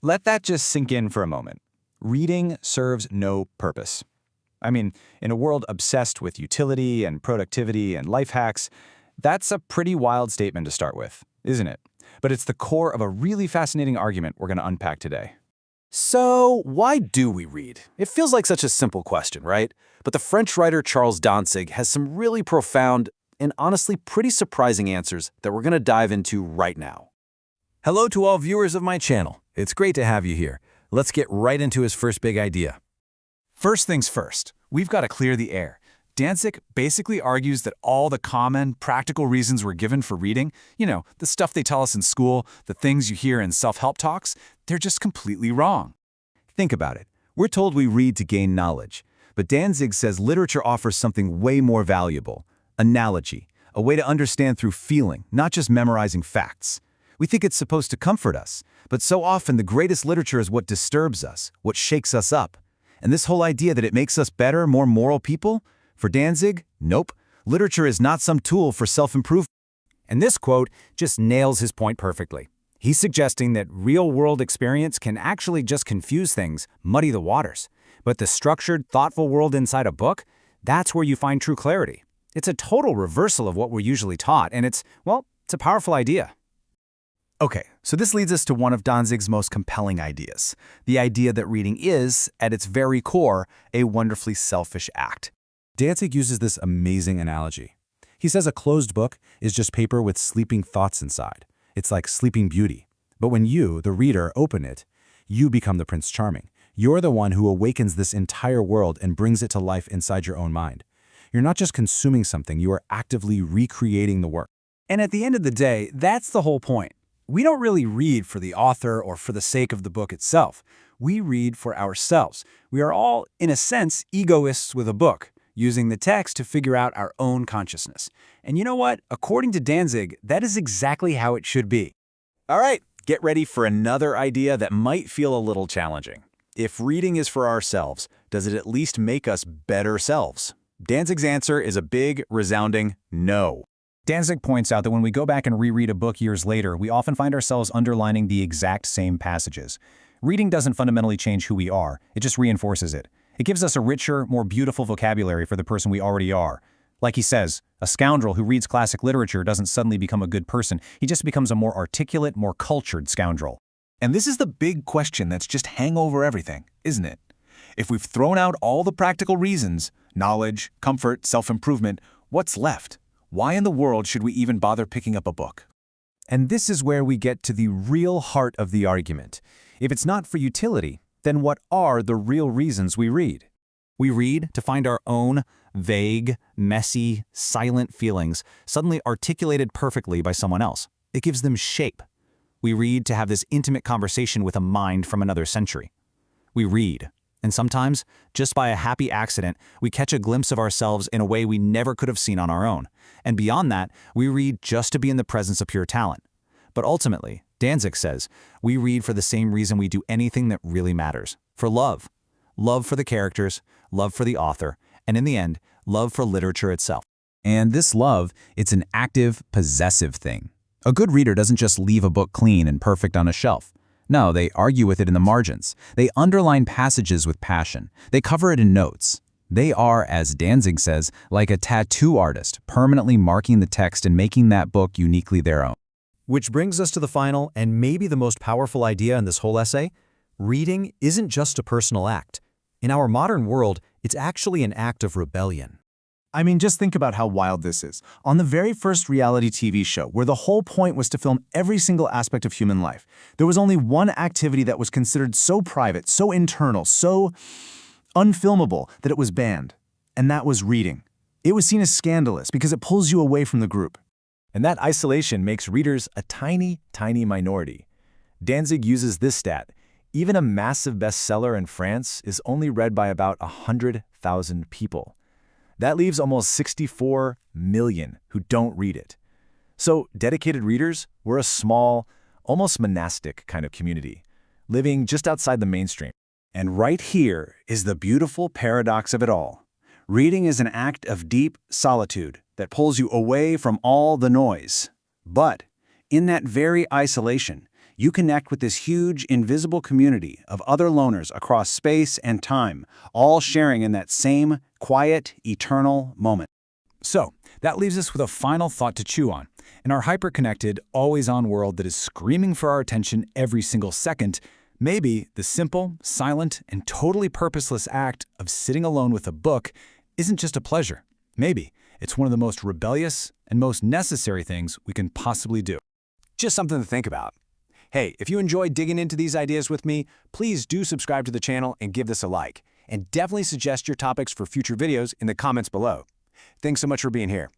Let that just sink in for a moment. Reading serves no purpose. I mean, in a world obsessed with utility and productivity and life hacks, that's a pretty wild statement to start with, isn't it? But it's the core of a really fascinating argument we're going to unpack today. So, why do we read? It feels like such a simple question, right? But the French writer Charles Dantzig has some really profound and honestly pretty surprising answers that we're going to dive into right now. Hello to all viewers of my channel. It's great to have you here. Let's get right into his first big idea. First things first, we've got to clear the air. Dantzig basically argues that all the common, practical reasons we're given for reading, the stuff they tell us in school, the things you hear in self-help talks, they're just completely wrong. Think about it. We're told we read to gain knowledge, but Dantzig says literature offers something way more valuable: analogy, a way to understand through feeling, not just memorizing facts. We think it's supposed to comfort us, but so often the greatest literature is what disturbs us, what shakes us up. And this whole idea that it makes us better, more moral people? For Dantzig, nope. Literature is not some tool for self-improvement. And this quote just nails his point perfectly. He's suggesting that real-world experience can actually just confuse things, muddy the waters. But the structured, thoughtful world inside a book, that's where you find true clarity. It's a total reversal of what we're usually taught, and it's a powerful idea. Okay, so this leads us to one of Dantzig's most compelling ideas, the idea that reading is, at its very core, a wonderfully selfish act. Dantzig uses this amazing analogy. He says a closed book is just paper with sleeping thoughts inside. It's like Sleeping Beauty. But when you, the reader, open it, you become the Prince Charming. You're the one who awakens this entire world and brings it to life inside your own mind. You're not just consuming something, you are actively recreating the work. And at the end of the day, that's the whole point. We don't really read for the author or for the sake of the book itself. We read for ourselves. We are all, in a sense, egoists with a book, using the text to figure out our own consciousness. And you know what? According to Dantzig, that is exactly how it should be. All right, get ready for another idea that might feel a little challenging. If reading is for ourselves, does it at least make us better selves? Dantzig's answer is a big, resounding no. Dantzig points out that when we go back and reread a book years later, we often find ourselves underlining the exact same passages. Reading doesn't fundamentally change who we are, it just reinforces it. It gives us a richer, more beautiful vocabulary for the person we already are. Like he says, a scoundrel who reads classic literature doesn't suddenly become a good person, he just becomes a more articulate, more cultured scoundrel. And this is the big question that's just hang over everything, isn't it? If we've thrown out all the practical reasons, knowledge, comfort, self-improvement, what's left? Why in the world should we even bother picking up a book? And this is where we get to the real heart of the argument. If it's not for utility, then what are the real reasons we read? We read to find our own vague, messy, silent feelings suddenly articulated perfectly by someone else. It gives them shape. We read to have this intimate conversation with a mind from another century. We read, and sometimes, just by a happy accident, we catch a glimpse of ourselves in a way we never could have seen on our own. And beyond that, we read just to be in the presence of pure talent. But ultimately, Dantzig says, we read for the same reason we do anything that really matters, for love. Love for the characters, love for the author, and in the end, love for literature itself. And this love, it's an active, possessive thing. A good reader doesn't just leave a book clean and perfect on a shelf. No, they argue with it in the margins. They underline passages with passion. They cover it in notes. They are, as Dantzig says, like a tattoo artist, permanently marking the text and making that book uniquely their own. Which brings us to the final and maybe the most powerful idea in this whole essay. Reading isn't just a personal act. In our modern world, it's actually an act of rebellion. I mean, just think about how wild this is. On the very first reality TV show, where the whole point was to film every single aspect of human life, there was only one activity that was considered so private, so internal, so unfilmable that it was banned, and that was reading. It was seen as scandalous because it pulls you away from the group. And that isolation makes readers a tiny, tiny minority. Dantzig uses this stat. Even a massive bestseller in France is only read by about 100,000 people. That leaves almost 64 million who don't read it. So dedicated readers, we're a small, almost monastic kind of community, living just outside the mainstream. And right here is the beautiful paradox of it all. Reading is an act of deep solitude that pulls you away from all the noise. But in that very isolation, You connect with this huge, invisible community of other loners across space and time, all sharing in that same quiet, eternal moment. So, that leaves us with a final thought to chew on. In our hyper-connected, always-on world that is screaming for our attention every single second, maybe the simple, silent, and totally purposeless act of sitting alone with a book isn't just a pleasure. Maybe it's one of the most rebellious and most necessary things we can possibly do. Just something to think about. Hey, if you enjoyed digging into these ideas with me, please do subscribe to the channel and give this a like. And definitely suggest your topics for future videos in the comments below. Thanks so much for being here.